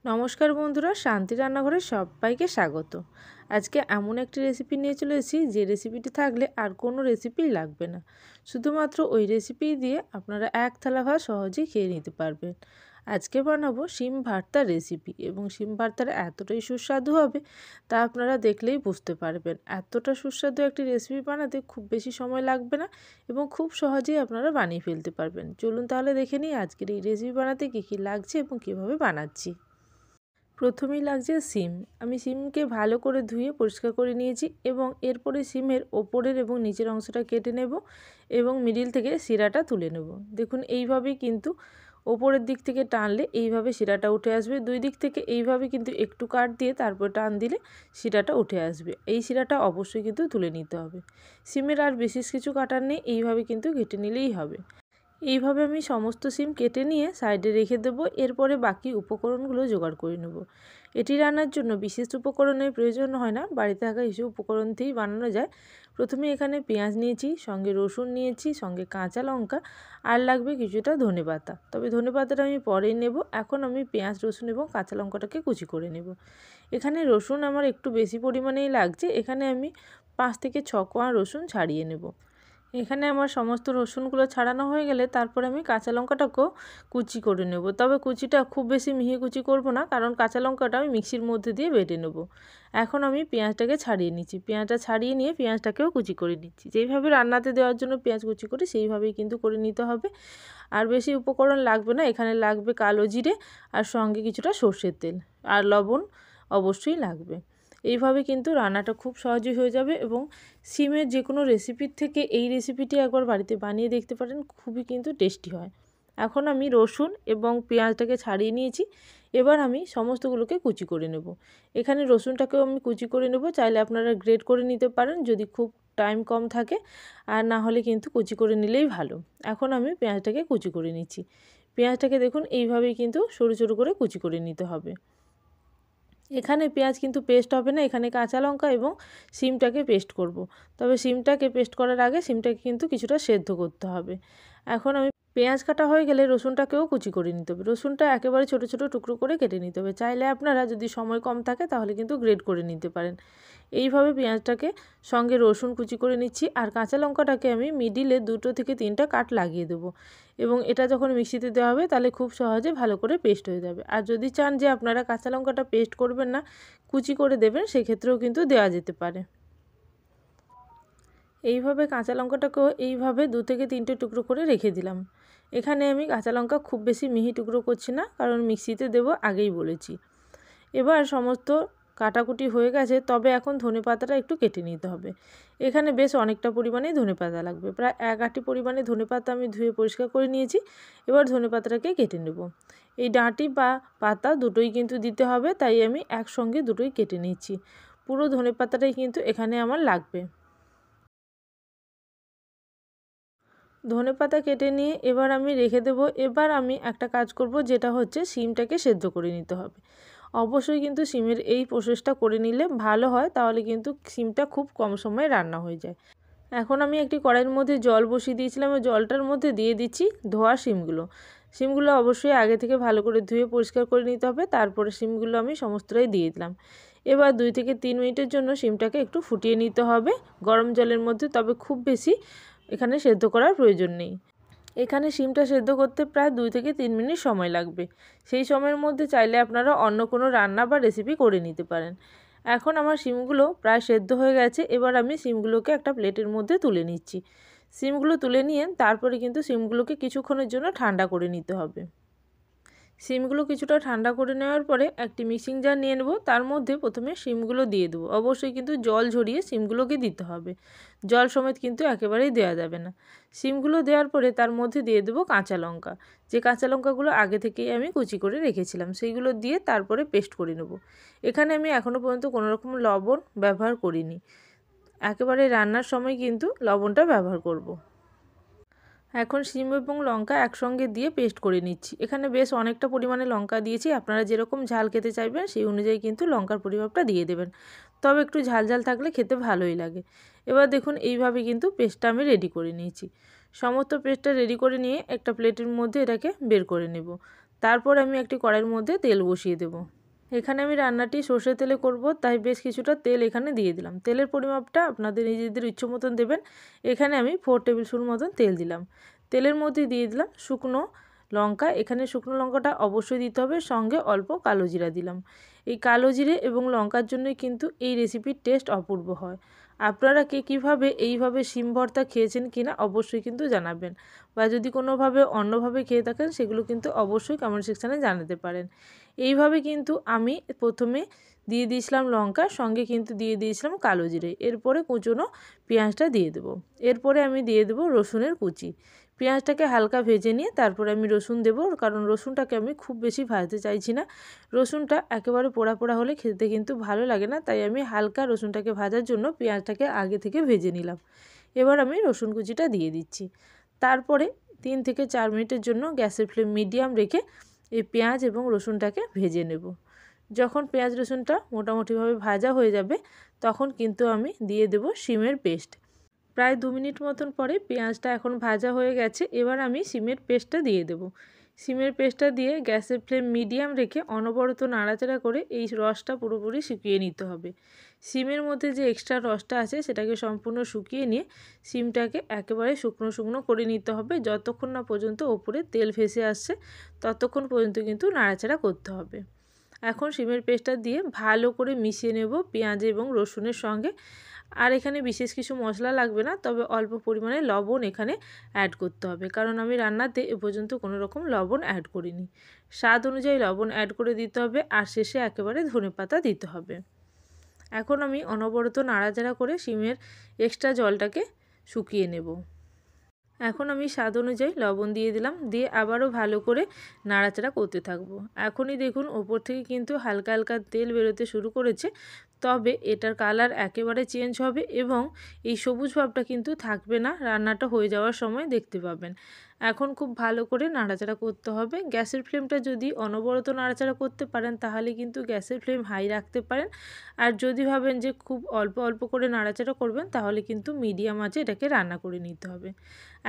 নমস্কার বন্ধুরা, শান্তি রান্নাঘরে সবাইকে স্বাগত। আজকে এমন একটি রেসিপি নিয়ে চলে এসেছি যে রেসিপিটি থাকলে আর কোনো রেসিপি লাগবে না। শুধুমাত্র ওই রেসিপি দিয়ে আপনারা এক থালা ভাত সহজেই খেয়ে নিতে পারবেন। আজকে বানাবো শিম ভর্তার রেসিপি এবং শিম ভর্তাটা এতটাই সুস্বাদু হবে তা আপনারা দেখলেই বুঝতে পারবেন। এতটা সুস্বাদু একটি রেসিপি বানাতে খুব বেশি সময় লাগবে না এবং খুব সহজেই আপনারা বানিয়ে ফেলতে পারবেন। চলুন তাহলে দেখে নিই আজকের এই রেসিপি বানাতে কী কী লাগছে এবং কীভাবে বানাচ্ছি। প্রথমেই লাগছে সিম। আমি সিমকে ভালো করে ধুয়ে পরিষ্কার করে নিয়েছি এবং এরপরে সিমের ওপরের এবং নিচের অংশটা কেটে নেব এবং মিডিল থেকে শিরাটা তুলে নেব। দেখুন এইভাবেই কিন্তু ওপরের দিক থেকে টানলে এইভাবে শিরাটা উঠে আসবে। দুই দিক থেকে এইভাবে কিন্তু একটু কাট দিয়ে তারপর টান দিলে শিরাটা উঠে আসবে। এই শিরাটা অবশ্যই কিন্তু তুলে নিতে হবে। সিমের আর বিশেষ কিছু কাটার নেই, এইভাবে কিন্তু কেটে নিলেই হবে। এইভাবে আমি সমস্ত সিম কেটে নিয়ে সাইডে রেখে দেবো। এরপরে বাকি উপকরণগুলো জোগাড় করে নেব। এটি রান্নার জন্য বিশেষ উপকরণের প্রয়োজন হয় না, বাড়িতে থাকা এইসব উপকরণ দিয়েই বানানো যায়। প্রথমে এখানে পেঁয়াজ নিয়েছি, সঙ্গে রসুন নিয়েছি, সঙ্গে কাঁচা লঙ্কা, আর লাগবে কিছুটা ধনেপাতা। তবে ধনেপাতাটা আমি পরেই নেব। এখন আমি পেঁয়াজ, রসুন এবং কাঁচা লঙ্কাটাকে কুচি করে নেব। এখানে রসুন আমার একটু বেশি পরিমাণেই লাগছে। এখানে আমি 5 থেকে 6 কোয়া রসুন ছাড়িয়ে নেব। এখানে আমার সমস্ত রসুনগুলো ছাড়ানো হয়ে গেলে তারপরে আমি কাঁচা লঙ্কাটাকেও কুচি করে নেব। তবে কুচিটা খুব বেশি মিহি কুচি করব না, কারণ কাঁচা লঙ্কাটা আমি মিক্সির মধ্যে দিয়ে বেটে নেব। এখন আমি পেঁয়াজটাকে ছাড়িয়ে নিচ্ছি। পেঁয়াজটা ছাড়িয়ে নিয়ে পেঁয়াজটাকেও কুচি করে নিচ্ছি। যেইভাবে রান্নাতে দেওয়ার জন্য পেঁয়াজ কুচি করি সেইভাবেই কিন্তু করে নিতে হবে। আর বেশি উপকরণ লাগবে না। এখানে লাগবে কালো জিরে আর সঙ্গে কিছুটা সর্ষের তেল আর লবণ অবশ্যই লাগবে। এইভাবে কিন্তু রান্নাটা খুব সহজেই হয়ে যাবে এবং সিমের যে কোনো রেসিপির থেকে এই রেসিপিটি একবার বাড়িতে বানিয়ে দেখতে পারেন, খুবই কিন্তু টেস্টি হয়। এখন আমি রসুন এবং পেঁয়াজটাকে ছাড়িয়ে নিয়েছি। এবার আমি সমস্তগুলোকে কুচি করে নেব। এখানে রসুনটাকেও আমি কুচি করে নেব। চাইলে আপনারা গ্রেট করে নিতে পারেন যদি খুব টাইম কম থাকে, আর না হলে কিন্তু কুচি করে নিলেই ভালো। এখন আমি পেঁয়াজটাকে কুচি করে নিচ্ছি। পেঁয়াজটাকে দেখুন এইভাবেই কিন্তু সরু সরু করে কুচি করে নিতে হবে। এখানে পেঁয়াজ কিন্তু পেস্ট হবে না, এখানে কাঁচা লঙ্কা এবং সিমটাকে পেস্ট করব। তবে সিমটাকে পেস্ট করার আগে সিমটাকে কিন্তু কিছুটা সেদ্ধ করতে হবে। এখন আমি পেঁয়াজ কাটা হয়ে গেলে রসুনটাকেও কুচি করে নিতে হবে। রসুনটা একেবারে ছোটো ছোটো টুকরো করে কেটে নিতে হবে। চাইলে আপনারা যদি সময় কম থাকে তাহলে কিন্তু গ্রেট করে নিতে পারেন। এইভাবে পেঁয়াজটাকে সঙ্গে রসুন কুচি করে নিচ্ছি, আর কাঁচা লঙ্কাটাকে আমি মিডিলে 2 থেকে 3টা কাট লাগিয়ে দেবো এবং এটা যখন মিক্সিতে দেওয়া হবে তাহলে খুব সহজে ভালো করে পেস্ট হয়ে যাবে। আর যদি চান যে আপনারা কাঁচা লঙ্কাটা পেস্ট করবেন না, কুচি করে দেবেন, সেক্ষেত্রেও কিন্তু দেওয়া যেতে পারে। এইভাবে কাঁচা লঙ্কাটাকেও এইভাবে 2 থেকে 3টে টুকরো করে রেখে দিলাম। এখানে আমি কাঁচা লঙ্কা খুব বেশি মিহি টুকরো করছি না, কারণ মিক্সিতে দেবো আগেই বলেছি। এবার সমস্ত কাটাকুটি হয়ে গেছে, তবে এখন ধনেপাতাটা একটু কেটে নিতে হবে। এখানে বেশ অনেকটা পরিমাণেই ধনেপাতা লাগবে, প্রায় 1 আঁটি পরিমাণে ধনেপাতা আমি ধুয়ে পরিষ্কার করে নিয়েছি। এবার ধনেপাতাটাকে কেটে নেব। এই ডাঁটি বা পাতা দুটোই কিন্তু দিতে হবে, তাই আমি একসঙ্গে দুটোই কেটে নিচ্ছি। পুরো ধনেপাতাটাই কিন্তু এখানে আমার লাগবে। ধনেপাতা কেটে নিয়ে এবার আমি রেখে দেব। এবার আমি একটা কাজ করব, যেটা হচ্ছে সিমটাকে সেদ্ধ করে নিতে হবে। অবশ্যই কিন্তু সিমের এই প্রসেসটা করে নিলে ভালো হয়, তাহলে কিন্তু সিমটা খুব কম সময়ে রান্না হয়ে যায়। এখন আমি একটি কড়াইয়ের মধ্যে জল বসিয়ে দিয়েছিলাম, ওই জলটার মধ্যে দিয়ে দিচ্ছি ধোয়া শিমগুলো। শিমগুলো অবশ্যই আগে থেকে ভালো করে ধুয়ে পরিষ্কার করে নিতে হবে। তারপরে শিমগুলো আমি সমস্তটাই দিয়ে দিলাম। এবার 2 থেকে 3 মিনিটের জন্য শিমটাকে একটু ফুটিয়ে নিতে হবে গরম জলের মধ্যে। তবে খুব বেশি এখানে সেদ্ধ করার প্রয়োজন নেই। এখানে শিমটা সেদ্ধ করতে প্রায় 2 থেকে 3 মিনিট সময় লাগবে। সেই সময়ের মধ্যে চাইলে আপনারা অন্য কোনো রান্না বা রেসিপি করে নিতে পারেন। এখন আমার শিমগুলো প্রায় সেদ্ধ হয়ে গেছে। এবার আমি শিমগুলোকে একটা প্লেটের মধ্যে তুলে নিচ্ছি। শিমগুলো তুলে নিয়ে তারপরে কিন্তু শিমগুলোকে কিছুক্ষণের জন্য ঠান্ডা করে নিতে হবে। শিমগুলো কিছুটা ঠান্ডা করে নেওয়ার পরে একটি মিক্সিং জার নিয়ে নেব। তার মধ্যে প্রথমে শিমগুলো দিয়ে দেবো। অবশ্যই কিন্তু জল ঝরিয়ে শিমগুলোকে দিতে হবে, জল সমেত কিন্তু একেবারেই দেওয়া যাবে না। শিমগুলো দেওয়ার পরে তার মধ্যে দিয়ে দেবো কাঁচা লঙ্কা। যে কাঁচা লঙ্কাগুলো আগে থেকেই আমি কুচি করে রেখেছিলাম, সেইগুলো দিয়ে তারপরে পেস্ট করে নেব। এখানে আমি এখনও পর্যন্ত কোনো রকম লবণ ব্যবহার করিনি, একেবারে রান্নার সময় কিন্তু লবণটা ব্যবহার করব। এখন শিম এবং লঙ্কা একসঙ্গে দিয়ে পেস্ট করে নিচ্ছি। এখানে বেশ অনেকটা পরিমাণে লঙ্কা দিয়েছি, আপনারা যেরকম ঝাল খেতে চাইবেন সেই অনুযায়ী কিন্তু লঙ্কার পরিমাপটা দিয়ে দেবেন। তবে একটু ঝাল ঝাল থাকলে খেতে ভালোই লাগে। এবার দেখুন এইভাবে কিন্তু পেস্টটা আমি রেডি করে নিয়েছি। সমস্ত পেস্টটা রেডি করে নিয়ে একটা প্লেটের মধ্যে এটাকে বের করে নেব। তারপর আমি একটি কড়াইয়ের মধ্যে তেল বসিয়ে দেব। এখানে আমি রান্নাটি সর্ষের তেলে করব, তাই বেশ কিছুটা তেল এখানে দিয়ে দিলাম। তেলের পরিমাপটা আপনাদের নিজেদের ইচ্ছে মতন দেবেন। এখানে আমি 4 টেবিল স্পুন মতন তেল দিলাম। তেলের মধ্যে দিয়ে দিলাম শুকনো লঙ্কা। এখানে শুকনো লঙ্কাটা অবশ্যই দিতে হবে, সঙ্গে অল্প কালো জিরা দিলাম। এই কালো জিরে এবং লঙ্কার জন্যই কিন্তু এই রেসিপির টেস্ট অপূর্ব হয়। আপনারা কে কীভাবে এইভাবে শিম ভর্তা খেয়েছেন কিনা অবশ্যই কিন্তু জানাবেন, বা যদি কোনোভাবে অন্যভাবে খেয়ে থাকেন সেগুলো কিন্তু অবশ্যই কমেন্ট সেকশানে জানাতে পারেন। এইভাবে কিন্তু আমি প্রথমে দিয়ে দিয়েছিলাম লঙ্কা, সঙ্গে কিন্তু দিয়ে দিয়েছিলাম কালো জিরে। এরপরে কুচনো পেঁয়াজটা দিয়ে দেবো। এরপরে আমি দিয়ে দেবো রসুনের কুচি। পেঁয়াজটাকে হালকা ভেজে নিয়ে তারপরে আমি রসুন দেবো, কারণ রসুনটাকে আমি খুব বেশি ভাজতে চাইছি না। রসুনটা একেবারে পোড়া পোড়া হলে খেতে কিন্তু ভালো লাগে না, তাই আমি হালকা রসুনটাকে ভাজার জন্য পেঁয়াজটাকে আগে থেকে ভেজে নিলাম। এবার আমি রসুন কুচিটা দিয়ে দিচ্ছি। তারপরে 3 থেকে 4 মিনিটের জন্য গ্যাসের ফ্লেম মিডিয়াম রেখে এই পেঁয়াজ এবং রসুনটাকে ভেজে নেব। যখন পেঁয়াজ রসুনটা মোটামুটিভাবে ভাজা হয়ে যাবে তখন কিন্তু আমি দিয়ে দেব শিমের পেস্ট। প্রায় 2 মিনিট মতন পরে পেঁয়াজটা এখন ভাজা হয়ে গেছে। এবার আমি শিমের পেস্টটা দিয়ে দেব। শিমের পেস্টটা দিয়ে গ্যাসের ফ্লেম মিডিয়াম রেখে অনবরত নাড়াচাড়া করে এই রসটা পুরোপুরি শুকিয়ে নিতে হবে। শিমের মধ্যে যে এক্সট্রা রসটা আছে সেটাকে সম্পূর্ণ শুকিয়ে নিয়ে শিমটাকে একেবারে শুকনো শুকনো করে নিতে হবে। যতক্ষণ না পর্যন্ত ওপরে তেল ভেসে আসছে ততক্ষণ পর্যন্ত কিন্তু নাড়াচাড়া করতে হবে। এখন শিমের পেস্টটা দিয়ে ভালো করে মিশিয়ে নেব পেঁয়াজ এবং রসুনের সঙ্গে। আর এখানে বিশেষ কিছু মশলা লাগবে না, তবে অল্প পরিমাণে লবণ এখানে অ্যাড করতে হবে, কারণ আমি রান্নাতে এ পর্যন্ত কোনো রকম লবণ অ্যাড করিনি। স্বাদ অনুযায়ী লবণ অ্যাড করে দিতে হবে, আর শেষে একেবারে ধনেপাতা দিতে হবে। এখন আমি অনবরত নাড়াচাড়া করে শিমের এক্সট্রা জলটাকে শুকিয়ে নেব। এখন আমি স্বাদ অনুযায়ী লবণ দিয়ে দিলাম, দিয়ে আবারও ভালো করে নাড়াচাড়া করতে থাকবো। এখনই দেখুন ওপর থেকে কিন্তু হালকা হালকা তেল বেরোতে শুরু করেছে, তবে এটার কালার একেবারে চেঞ্জ হবে এবং এই সবুজ ভাবটা কিন্তু থাকবে না। রান্নাটা হয়ে যাওয়ার সময় দেখতে পাবেন। এখন খুব ভালো করে নাড়াচাড়া করতে হবে। গ্যাসের ফ্লেমটা যদি অনবরত নাড়াচাড়া করতে পারেন তাহলে কিন্তু গ্যাসের ফ্লেম হাই রাখতে পারেন, আর যদি ভাবেন যে খুব অল্প অল্প করে নাড়াচাড়া করবেন তাহলে কিন্তু মিডিয়াম আঁচে এটাকে রান্না করে নিতে হবে।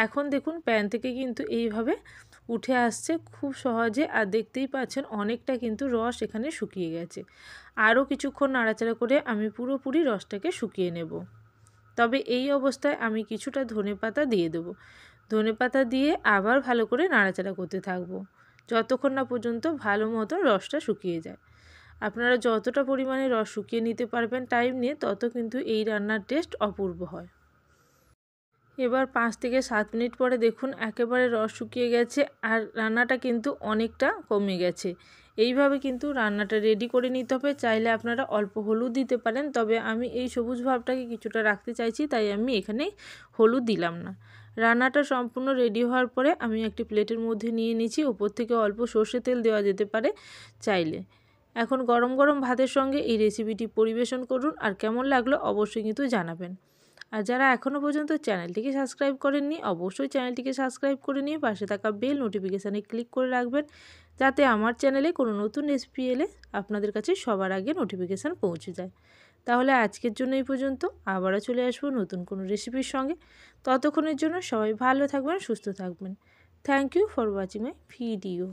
এখন দেখুন প্যান থেকে কিন্তু এইভাবে উঠে আসছে খুব সহজে, আর দেখতেই পাচ্ছেন অনেকটা কিন্তু রস এখানে শুকিয়ে গেছে। আরও কিছুক্ষণ নাড়াচাড়া করে আমি পুরোপুরি রসটাকে শুকিয়ে নেব। তবে এই অবস্থায় আমি কিছুটা ধনেপাতা দিয়ে দেবো। ধনেপাতা দিয়ে আবার ভালো করে নাড়াচাড়া করতে থাকবো যতক্ষণ না পর্যন্ত ভালো মতো রসটা শুকিয়ে যায়। আপনারা যতটা পরিমাণে রস শুকিয়ে নিতে পারবেন টাইম নিয়ে, তত কিন্তু এই রান্নার টেস্ট অপূর্ব হয়। এবার 5 থেকে 7 মিনিট পরে দেখুন একেবারে রস শুকিয়ে গেছে, আর রান্নাটা কিন্তু অনেকটা কমে গেছে। এইভাবে কিন্তু রান্নাটা রেডি করে নিতে হবে। চাইলে আপনারা অল্প হলুদ দিতে পারেন, তবে আমি এই সবুজ ভাবটাকে কিছুটা রাখতে চাইছি, তাই আমি এখানে হলুদ দিলাম না। রান্নাটা সম্পূর্ণ রেডি হওয়ার পরে আমি একটি প্লেটের মধ্যে নিয়ে নিয়েছি। ওপর থেকে অল্প সর্ষে তেল দেওয়া যেতে পারে চাইলে। এখন গরম গরম ভাতের সঙ্গে এই রেসিপিটি পরিবেশন করুন, আর কেমন লাগলো অবশ্যই কিন্তু জানাবেন। আর যারা এখনও পর্যন্ত চ্যানেলটিকে সাবস্ক্রাইব করেননি অবশ্যই চ্যানেলটিকে সাবস্ক্রাইব করে নিয়ে পাশে থাকা বেল নোটিফিকেশানে ক্লিক করে রাখবেন, যাতে আমার চ্যানেলে কোনো নতুন রেসিপি এলে আপনাদের কাছে সবার আগে নোটিফিকেশান পৌঁছে যায়। তাহলে আজকের জন্য এই পর্যন্ত, আবারও চলে আসবো নতুন কোনো রেসিপির সঙ্গে। ততক্ষণের জন্য সবাই ভালো থাকবেন, সুস্থ থাকবেন। Thank you for watching my video.